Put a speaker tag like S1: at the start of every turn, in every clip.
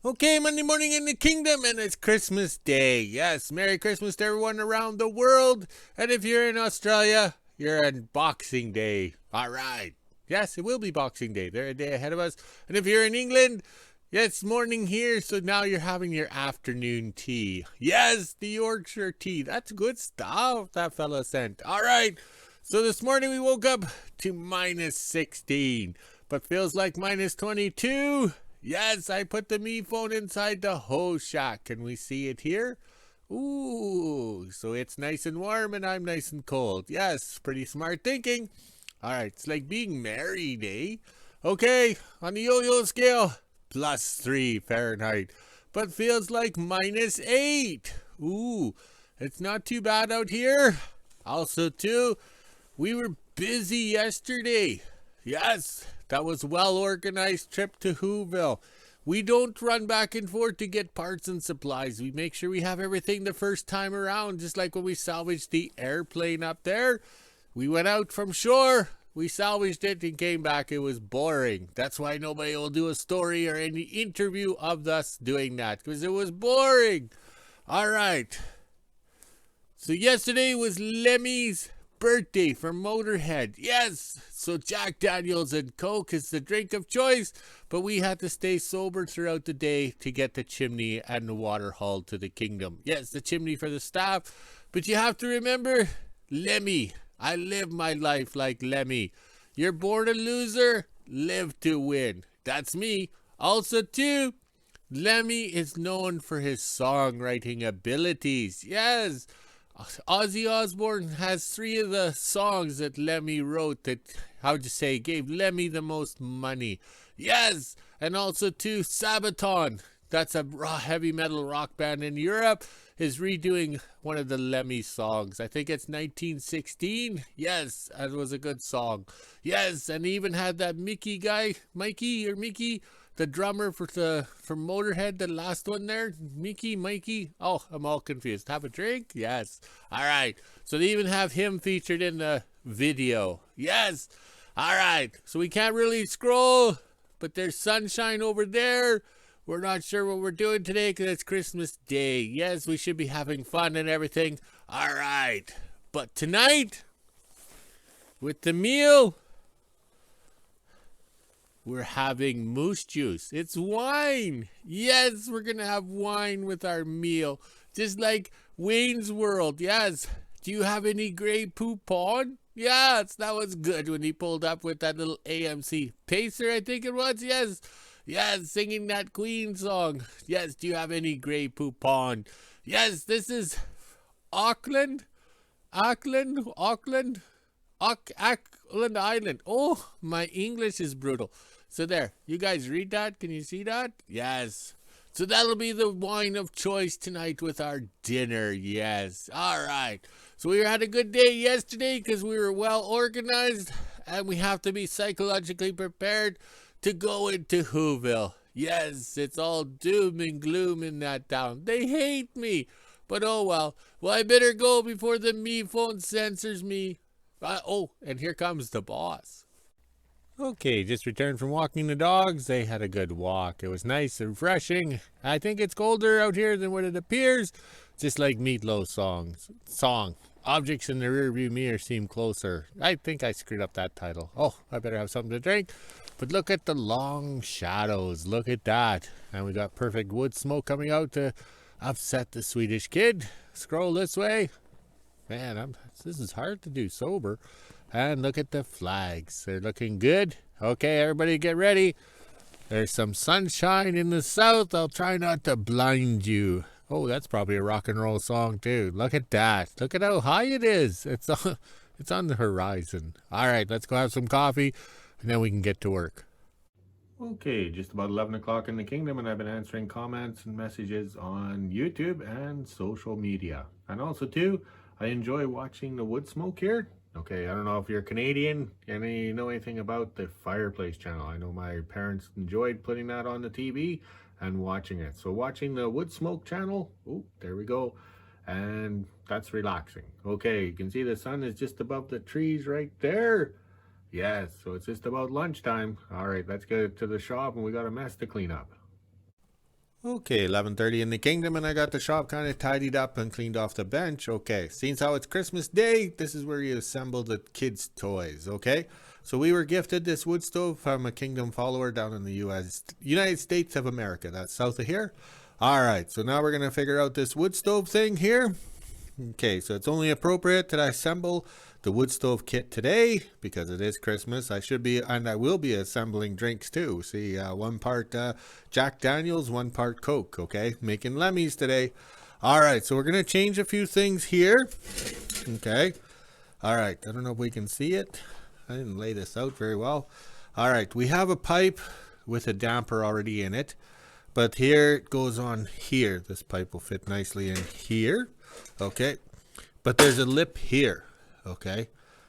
S1: Okay, Monday morning in the kingdom, and it's Christmas Day. Yes, Merry Christmas to everyone around the world. And if you're in Australia, you're on Boxing Day. All right. Yes, it will be Boxing Day. They're a day ahead of us. And if you're in England, yes, morning here, so now you're having your afternoon tea. Yes, the Yorkshire tea. That's good stuff that fella sent. All right. So this morning we woke up to minus 16, but feels like minus 22. Yes, I put the Me phone inside the hose shack. Can we see it here? Ooh, so it's nice and warm and I'm nice and cold. Yes, pretty smart thinking. All right, it's like being married, eh? Okay, on the yo-yo scale, +3 Fahrenheit, but feels like -8. Ooh, it's not too bad out here. Also, too, we were busy yesterday. Yes, that was well organized trip to WHO-ville. We don't run back and forth to get parts and supplies. We make sure we have everything the first time around, just like when we salvaged the airplane up there. We went out from shore, we salvaged it and came back. It was boring. That's why nobody will do a story or any interview of us doing that, because it was boring. All right. So yesterday was Lemmy's birthday for Motorhead. Yes, so Jack Daniels and Coke is the drink of choice, but we had to stay sober throughout the day to get the chimney and the water hauled to the kingdom. Yes, the chimney for the staff, but you have to remember, Lemmy. I live my life like Lemmy. You're born a loser, live to win. That's me. Also, too, Lemmy is known for his songwriting abilities. Yes, Ozzy Osbourne has 3 of the songs that Lemmy wrote that, how'd you say, gave Lemmy the most money. Yes, and also too, Sabaton. That's a heavy metal rock band in Europe, is redoing one of the Lemmy songs. I think it's 1916. Yes, that was a good song. Yes, and he even had that Mickey guy, Mickey, the drummer for Motorhead, the last one there, Mikey. Oh, I'm all confused. Have a drink? Yes. All right. So they even have him featured in the video. Yes. All right. So we can't really scroll, but there's sunshine over there. We're not sure what we're doing today because it's Christmas Day. Yes, we should be having fun and everything. All right. But tonight, with the meal, we're having moose juice. It's wine. Yes, we're going to have wine with our meal. Just like Wayne's World. Yes. Do you have any Grey Poupon? Yes, that was good when he pulled up with that little AMC Pacer, I think it was. Yes. Yes, singing that Queen song. Yes, do you have any Grey Poupon? Yes, this is Auckland. Auckland Island. Oh, my English is brutal. So there, you guys read that? Can you see that? Yes. So that'll be the wine of choice tonight with our dinner. Yes. All right. So we had a good day yesterday because we were well organized, and we have to be psychologically prepared to go into WHO-ville. Yes, it's all doom and gloom in that town. They hate me. But oh well. Well, I better go before the me phone censors me. And here comes the boss. Okay, just returned from walking the dogs. They had a good walk. It was nice and refreshing. I think it's colder out here than what it appears. Just like Meatloaf's song. Objects in the rearview mirror seem closer. I think I screwed up that title. Oh, I better have something to drink. But look at the long shadows. Look at that. And we got perfect wood smoke coming out to upset the Swedish kid. Scroll this way. Man, this is hard to do sober. And look at the flags. They're looking good. Okay, everybody get ready. There's some sunshine in the south. I'll try not to blind you. Oh, that's probably a rock and roll song too. Look at that. Look at how high it is. It's on the horizon. All right, let's go have some coffee and then we can get to work. Okay, just about 11 o'clock in the kingdom, and I've been answering comments and messages on YouTube and social media. And also, too, I enjoy watching the wood smoke here. Okay, I don't know if you're Canadian and you know anything about the Fireplace channel. I know my parents enjoyed putting that on the TV and watching it. So watching the wood smoke channel, oh, there we go. And that's relaxing. Okay, you can see the sun is just above the trees right there. Yes, so it's just about lunchtime. All right, let's get to the shop and we got a mess to clean up. Okay, 11:30 in the kingdom, and I got the shop kind of tidied up and cleaned off the bench. Okay, seeing how it's Christmas Day, this is where you assemble the kids' toys. Okay, so we were gifted this wood stove from a kingdom follower down in the United States of America. That's south of here. All right, so now we're gonna figure out this wood stove thing here. Okay, so it's only appropriate that I assemble the wood stove kit today because it is Christmas. I should be, and I will be assembling drinks too. See, one part Jack Daniels, one part Coke. Okay, making lemmies today. All right, so we're gonna change a few things here. Okay, all right. I don't know if we can see it. I didn't lay this out very well. All right, we have a pipe with a damper already in it, but here it goes on here. This pipe will fit nicely in here. Okay, but there's a lip here. Okay,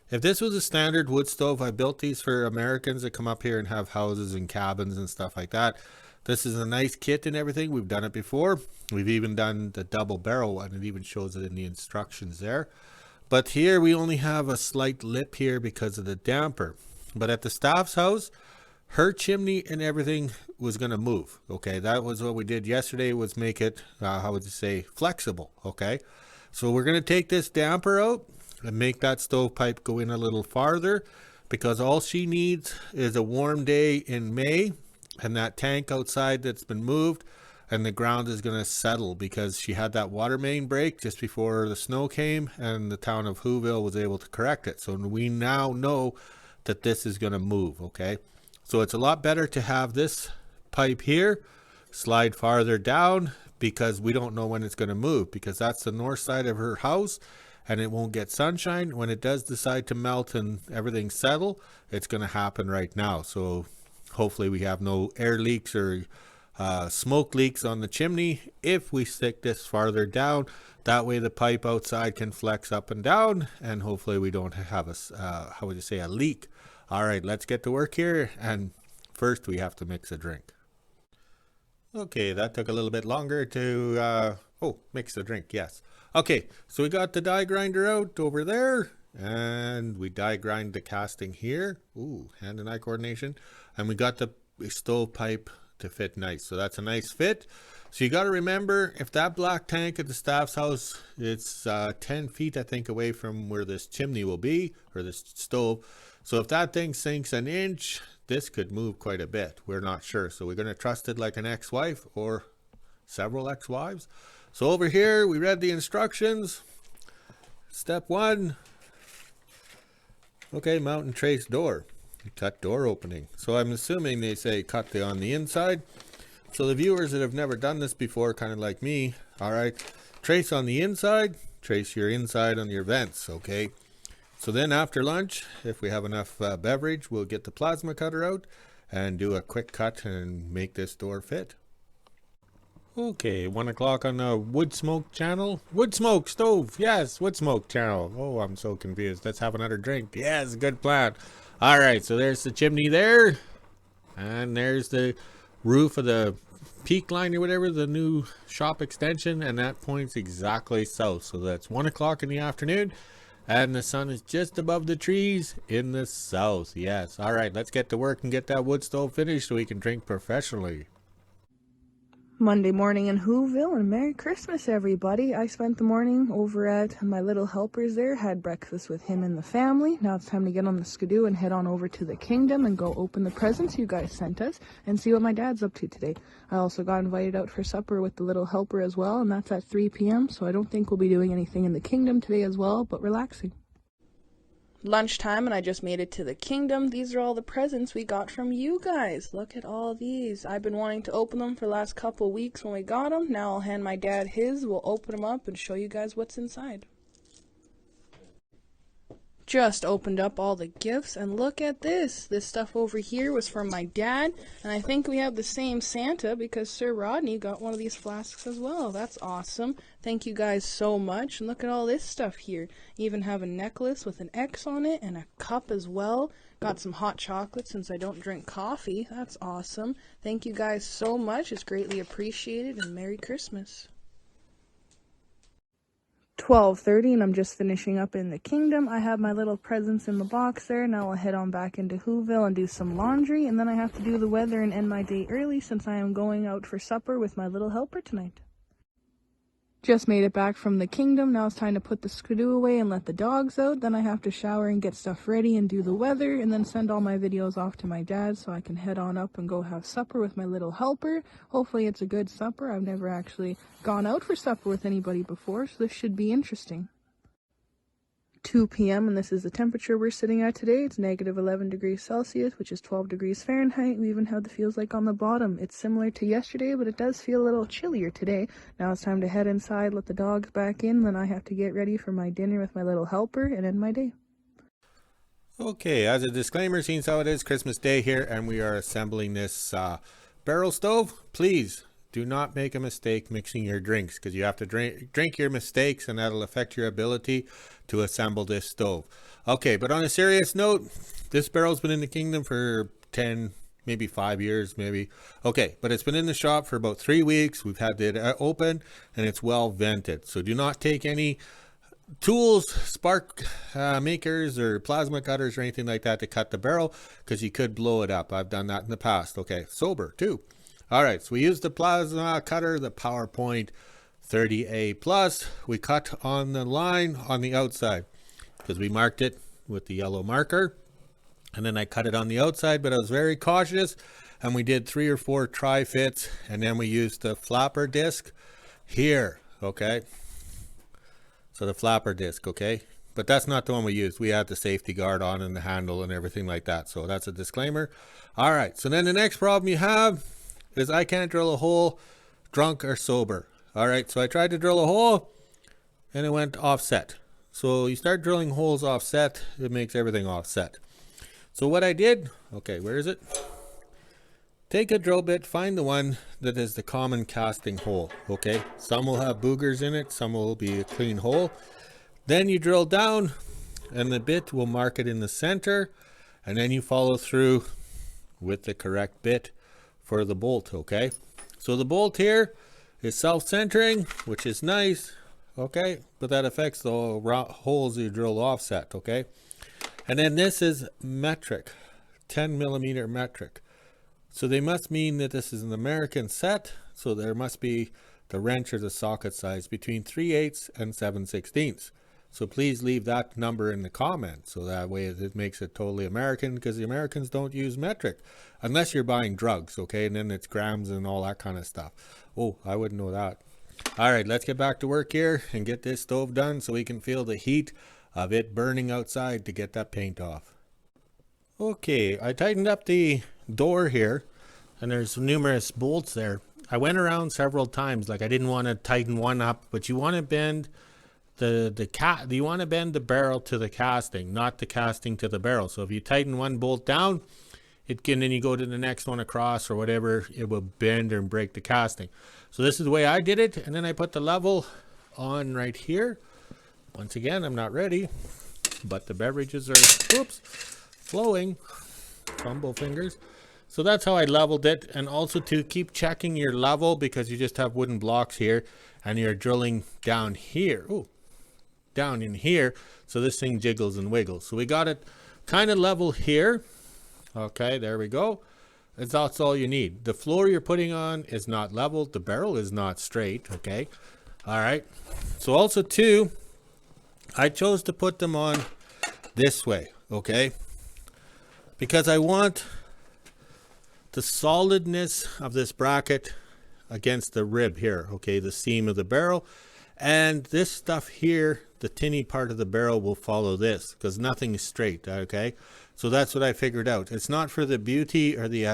S1: if this was a standard wood stove, I built these for Americans that come up here and have houses and cabins and stuff like that. This is a nice kit and everything. We've done it before. We've even done the double barrel one. It even shows it in the instructions there. But here we only have a slight lip here because of the damper. But at the staff's house, her chimney and everything was going to move. Okay, that was what we did yesterday, was make it, how would you say, flexible. Okay, so we're going to take this damper out and make that stovepipe go in a little farther, because all she needs is a warm day in May and that tank outside that's been moved, and the ground is going to settle because she had that water main break just before the snow came, and the town of WHO-ville was able to correct it. So we now know that this is going to move. Okay, so it's a lot better to have this pipe here slide farther down, because we don't know when it's going to move, because that's the north side of her house and it won't get sunshine. When it does decide to melt and everything settle, it's going to happen right now. So hopefully we have no air leaks or smoke leaks on the chimney if we stick this farther down. That way the pipe outside can flex up and down, and hopefully we don't have a how would you say, a leak. All right, let's get to work here, and first we have to mix a drink. Okay, that took a little bit longer to mix the drink. Yes. Okay, so we got the die grinder out over there, and we die grind the casting here. Ooh, hand and eye coordination. And we got the stovepipe to fit nice. So that's a nice fit. So you got to remember, if that black tank at the staff's house, it's 10 feet, I think, away from where this chimney will be, or this stove. So if that thing sinks an inch, this could move quite a bit. We're not sure. So we're going to trust it like an ex-wife or several ex-wives. So over here, we read the instructions. Step 1. Okay, mount and trace door. Cut door opening. So I'm assuming they say cut on the inside. So the viewers that have never done this before, kind of like me, all right, trace on the inside, trace your inside on your vents, okay? So then after lunch, if we have enough beverage, we'll get the plasma cutter out and do a quick cut and make this door fit. Okay, 1 o'clock on the wood smoke channel. Wood smoke stove. Yes, wood smoke channel. Oh, I'm so confused. Let's have another drink. Yes, good plan. All right, so there's the chimney there. And there's the roof of the peak line or whatever, the new shop extension. And that points exactly south. So that's 1 o'clock in the afternoon. And the sun is just above the trees in the south. Yes. All right, let's get to work and get that wood stove finished so we can drink professionally.
S2: Monday morning in WHO-ville, and Merry Christmas, everybody. I spent the morning over at my little helpers there, had breakfast with him and the family. Now it's time to get on the skidoo and head on over to the kingdom and go open the presents you guys sent us and see what my dad's up to today. I also got invited out for supper with the little helper as well, and that's at 3 p.m., so I don't think we'll be doing anything in the kingdom today as well, but relaxing. Lunchtime, and I just made it to the kingdom. These are all the presents we got from you guys. Look at all these. I've been wanting to open them for the last couple weeks when we got them. Now I'll hand my dad his. We'll open them up and show you guys what's inside. Just opened up all the gifts, and look at this. This stuff over here was from my dad, and I think we have the same Santa because Sir Rodney got one of these flasks as well. That's awesome. Thank you guys so much. And look at all this stuff here. You even have a necklace with an X on it and a cup as well. Got some hot chocolate since I don't drink coffee. That's awesome. Thank you guys so much. It's greatly appreciated, and Merry Christmas. 12:30 and I'm just finishing up in the kingdom. I have my little presents in the box there. Now I'll head on back into WHO-ville and do some laundry, and then I have to do the weather and end my day early since I am going out for supper with my little helper tonight. Just made it back from the kingdom. Now it's time to put the skidoo away and let the dogs out. Then I have to shower and get stuff ready and do the weather, and then send all my videos off to my dad so I can head on up and go have supper with my little helper. Hopefully it's a good supper. I've never actually gone out for supper with anybody before, so this should be interesting. 2 p.m. and this is the temperature we're sitting at today. It's negative 11 degrees Celsius, which is 12 degrees Fahrenheit. We even have the feels like on the bottom. It's similar to yesterday, but it does feel a little chillier today. Now it's time to head inside, let the dogs back in, then I have to get ready for my dinner with my little helper and end my day.
S1: Okay, as a disclaimer, since how it is Christmas Day here and we are assembling this barrel stove, please do not make a mistake mixing your drinks, because you have to drink your mistakes and that'll affect your ability to assemble this stove. Okay, but on a serious note, this barrel's been in the kingdom for 10, maybe 5 years, maybe. Okay, but it's been in the shop for about 3 weeks. We've had it open and it's well vented. So do not take any tools, spark makers or plasma cutters or anything like that to cut the barrel, because you could blow it up. I've done that in the past. Okay, sober too. All right, so we used the plasma cutter, the PowerPoint 30A Plus. We cut on the line on the outside because we marked it with the yellow marker. And then I cut it on the outside, but I was very cautious. And we did 3 or 4 tri-fits. And then we used the flapper disc here, okay? So the flapper disc, okay? But that's not the one we used. We had the safety guard on and the handle and everything like that. So that's a disclaimer. All right, so then the next problem you have is I can't drill a hole drunk or sober. All right, so I tried to drill a hole and it went offset. So you start drilling holes offset, it makes everything offset. So what I did, okay, where is it? Take a drill bit, find the one that is the common casting hole, okay? Some will have boogers in it, some will be a clean hole. Then you drill down and the bit will mark it in the center, and then you follow through with the correct bit for the bolt, okay? So the bolt here is self-centering, which is nice, okay? But that affects the holes you drill offset, okay? And then this is metric, 10 millimeter metric. So they must mean that this is an American set, so there must be the wrench or the socket size between 3/8 and 7/16. So please leave that number in the comments, so that way it makes it totally American, because the Americans don't use metric unless you're buying drugs, okay? And then it's grams and all that kind of stuff. Oh, I wouldn't know that. All right, let's get back to work here and get this stove done so we can feel the heat of it burning outside to get that paint off. Okay, I tightened up the door here and there's numerous bolts there. I went around several times, like I didn't want to tighten one up, but you want to bend you want to bend the barrel to the casting, not the casting to the barrel. So if you tighten one bolt down, it can, then you go to the next one across or whatever, it will bend and break the casting. So this is the way I did it, and then I put the level on right here. Once again, I'm not ready, but the beverages are, oops, flowing. Fumble fingers. So that's how I leveled it, and also to keep checking your level, because you just have wooden blocks here and you're drilling down here. Ooh, down in here, so this thing jiggles and wiggles. So we got it kind of level here. Okay, there we go. That's all you need. The floor you're putting on is not leveled. The barrel is not straight. Okay, all right. So also too, I chose to put them on this way, okay, because I want the solidness of this bracket against the rib here, okay, the seam of the barrel. And this stuff here, the tinny part of the barrel, will follow this, because nothing is straight, okay? So that's what I figured out. It's not for the beauty or the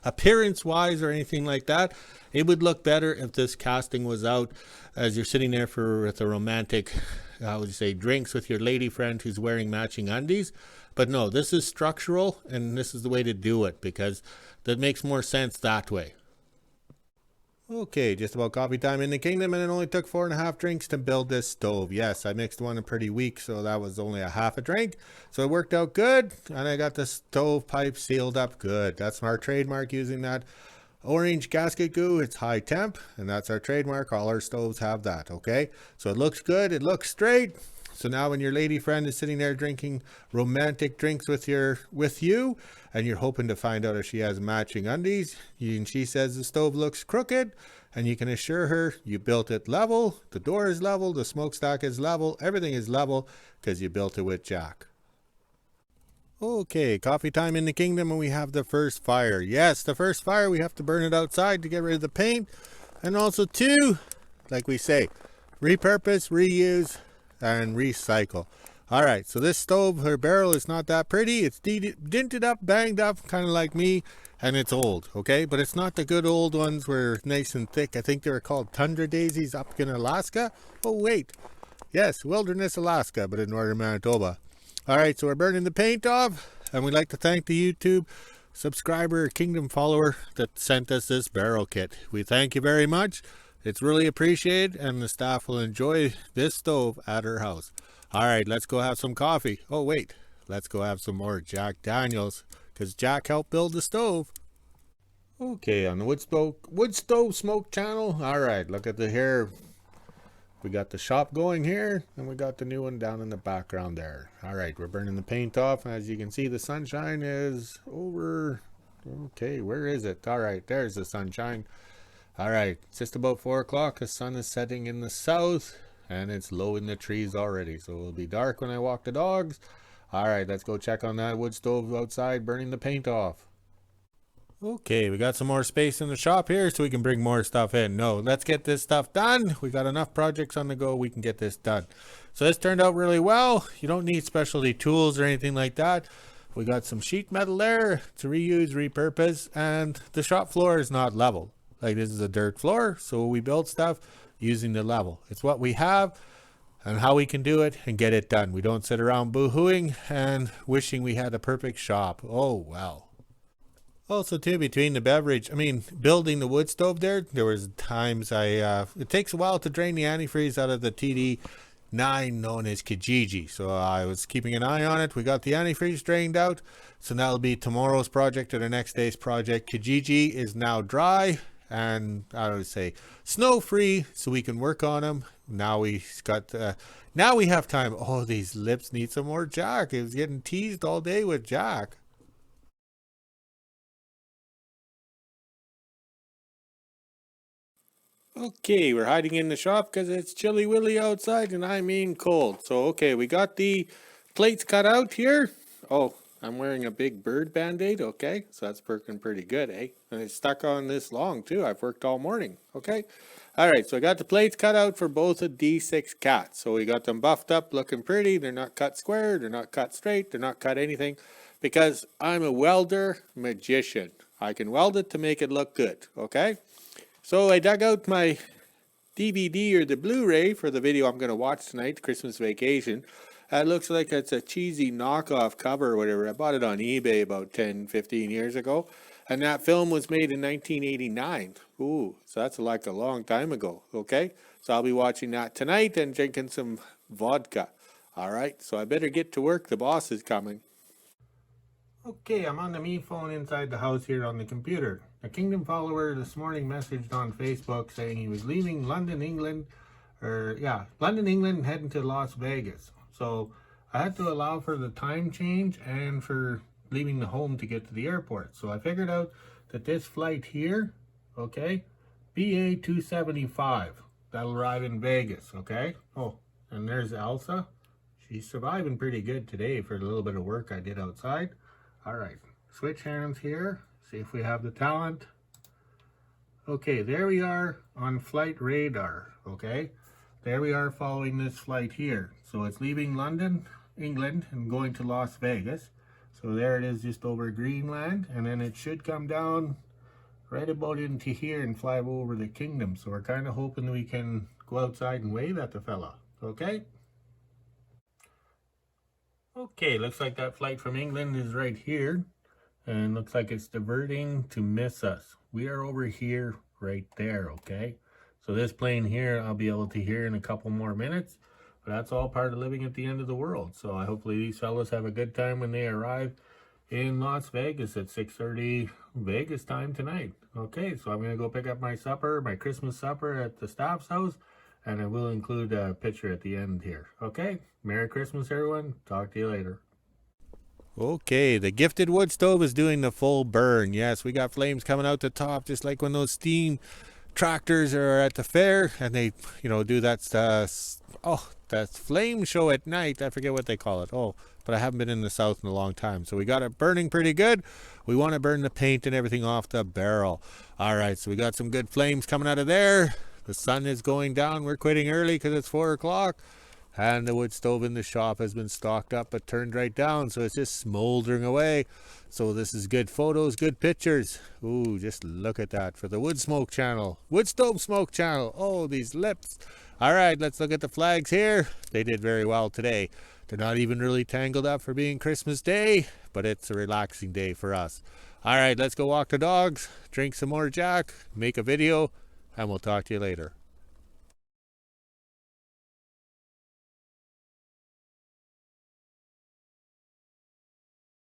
S1: appearance-wise or anything like that. It would look better if this casting was out as you're sitting there with a romantic, how would you say, drinks with your lady friend who's wearing matching undies. But no, this is structural, and this is the way to do it, because that makes more sense that way. Okay, just about coffee time in the kingdom, and it only took 4.5 drinks to build this stove. Yes, I mixed one pretty weak, so that was only a half a drink. So it worked out good, and I got the stove pipe sealed up good. That's our trademark, using that orange gasket goo. It's high temp, and that's our trademark. All our stoves have that, okay? So it looks good, it looks straight. So now when your lady friend is sitting there drinking romantic drinks with you, and you're hoping to find out if she has matching undies, and she says the stove looks crooked, and you can assure her you built it level, the door is level, the smokestack is level, everything is level, because you built it with Jack. Okay, coffee time in the kingdom, and we have the first fire. Yes, the first fire, we have to burn it outside to get rid of the paint. And also too, like we say, repurpose, reuse, and recycle. Alright, so this stove, her barrel is not that pretty. It's dinted up, banged up, kind of like me, and it's old, okay? But it's not the good old ones where it's nice and thick. I think they were called tundra daisies up in Alaska. Oh wait, yes, Wilderness, Alaska, but in Northern Manitoba. Alright, so we're burning the paint off, and we'd like to thank the YouTube subscriber, Kingdom follower that sent us this barrel kit. We thank you very much. It's really appreciated, and the staff will enjoy this stove at her house. Alright, let's go have some coffee. Oh wait, let's go have some more Jack Daniels, because Jack helped build the stove. Okay, on the wood stove smoke channel. Alright, look at the hair. We got the shop going here, and we got the new one down in the background there. Alright, we're burning the paint off. As you can see, the sunshine is over. Okay, where is it? Alright, there's the sunshine. Alright, it's just about 4 o'clock. The sun is setting in the south, and it's low in the trees already. So it'll be dark when I walk the dogs. Alright, let's go check on that wood stove outside, burning the paint off. Okay, we got some more space in the shop here so we can bring more stuff in. No, let's get this stuff done. We got enough projects on the go. We can get this done. So this turned out really well. You don't need specialty tools or anything like that. We got some sheet metal there to reuse, repurpose, and the shop floor is not level. Like, this is a dirt floor, so we build stuff using the level. It's what we have and how we can do it and get it done. We don't sit around boo-hooing and wishing we had a perfect shop. Oh, well. Also, too, between the building the wood stove there was times it takes a while to drain the antifreeze out of the TD9 known as Kijiji. So I was keeping an eye on it. We got the antifreeze drained out. So that'll be tomorrow's project or the next day's project. Kijiji is now dry and, I would say, snow-free, so we can work on them. Now we have time. Oh, these lips need some more Jack. It was getting teased all day with Jack. Okay, we're hiding in the shop because it's chilly willy outside, and I mean cold. So, okay, we got the plates cut out here. Oh, I'm wearing a big bird band-aid, okay? So that's working pretty good, eh? And it's stuck on this long, too. I've worked all morning, okay? All right, so I got the plates cut out for both of D6 cats. So we got them buffed up, looking pretty. They're not cut square. They're not cut straight. They're not cut anything because I'm a welder magician. I can weld it to make it look good, okay? So I dug out my DVD or the Blu-ray for the video I'm going to watch tonight, Christmas Vacation. It looks like it's a cheesy knockoff cover or whatever. I bought it on eBay about 10, 15 years ago. And that film was made in 1989. Ooh, so that's like a long time ago, okay? So I'll be watching that tonight and drinking some vodka. All right, so I better get to work. The boss is coming. Okay, I'm on the Me phone inside the house here on the computer. A Kingdom follower this morning messaged on Facebook saying he was leaving London, England, London, England, heading to Las Vegas. So I had to allow for the time change and for leaving the home to get to the airport. So I figured out that this flight here, okay, BA 275, that'll arrive in Vegas, okay? Oh, and there's Elsa. She's surviving pretty good today for the little bit of work I did outside. All right, switch hands here. See if we have the talent. Okay, there we are on flight radar, okay? There we are following this flight here. So it's leaving London, England, and going to Las Vegas. So there it is just over Greenland, and then it should come down right about into here and fly over the kingdom. So we're kind of hoping we can go outside and wave at the fella, okay? Okay, looks like that flight from England is right here. And looks like it's diverting to miss us. We are over here right there, okay? So this plane here, I'll be able to hear in a couple more minutes. But that's all part of living at the end of the world. So I hopefully these fellas have a good time when they arrive in Las Vegas at 6:30 Vegas time tonight. Okay, so I'm going to go pick up my supper, my Christmas supper at the staff's house, and I will include a picture at the end here. Okay, Merry Christmas, everyone. Talk to you later. Okay, the gifted wood stove is doing the full burn. Yes, we got flames coming out the top, just like when those steam tractors are at the fair, and they, do that flame show at night. I forget what they call it. Oh, but I haven't been in the south in a long time. So we got it burning pretty good. We want to burn the paint and everything off the barrel. All right, so we got some good flames coming out of there. The sun is going down. We're quitting early because it's 4 o'clock. And the wood stove in the shop has been stocked up but turned right down, so it's just smoldering away. So this is good photos, good pictures. Ooh, just look at that for the wood smoke channel. Wood stove smoke channel. Oh, these lips. All right, let's look at the flags here. They did very well today. They're not even really tangled up for being Christmas Day, but it's a relaxing day for us. All right, let's go walk the dogs, drink some more Jack, make a video, and we'll talk to you later.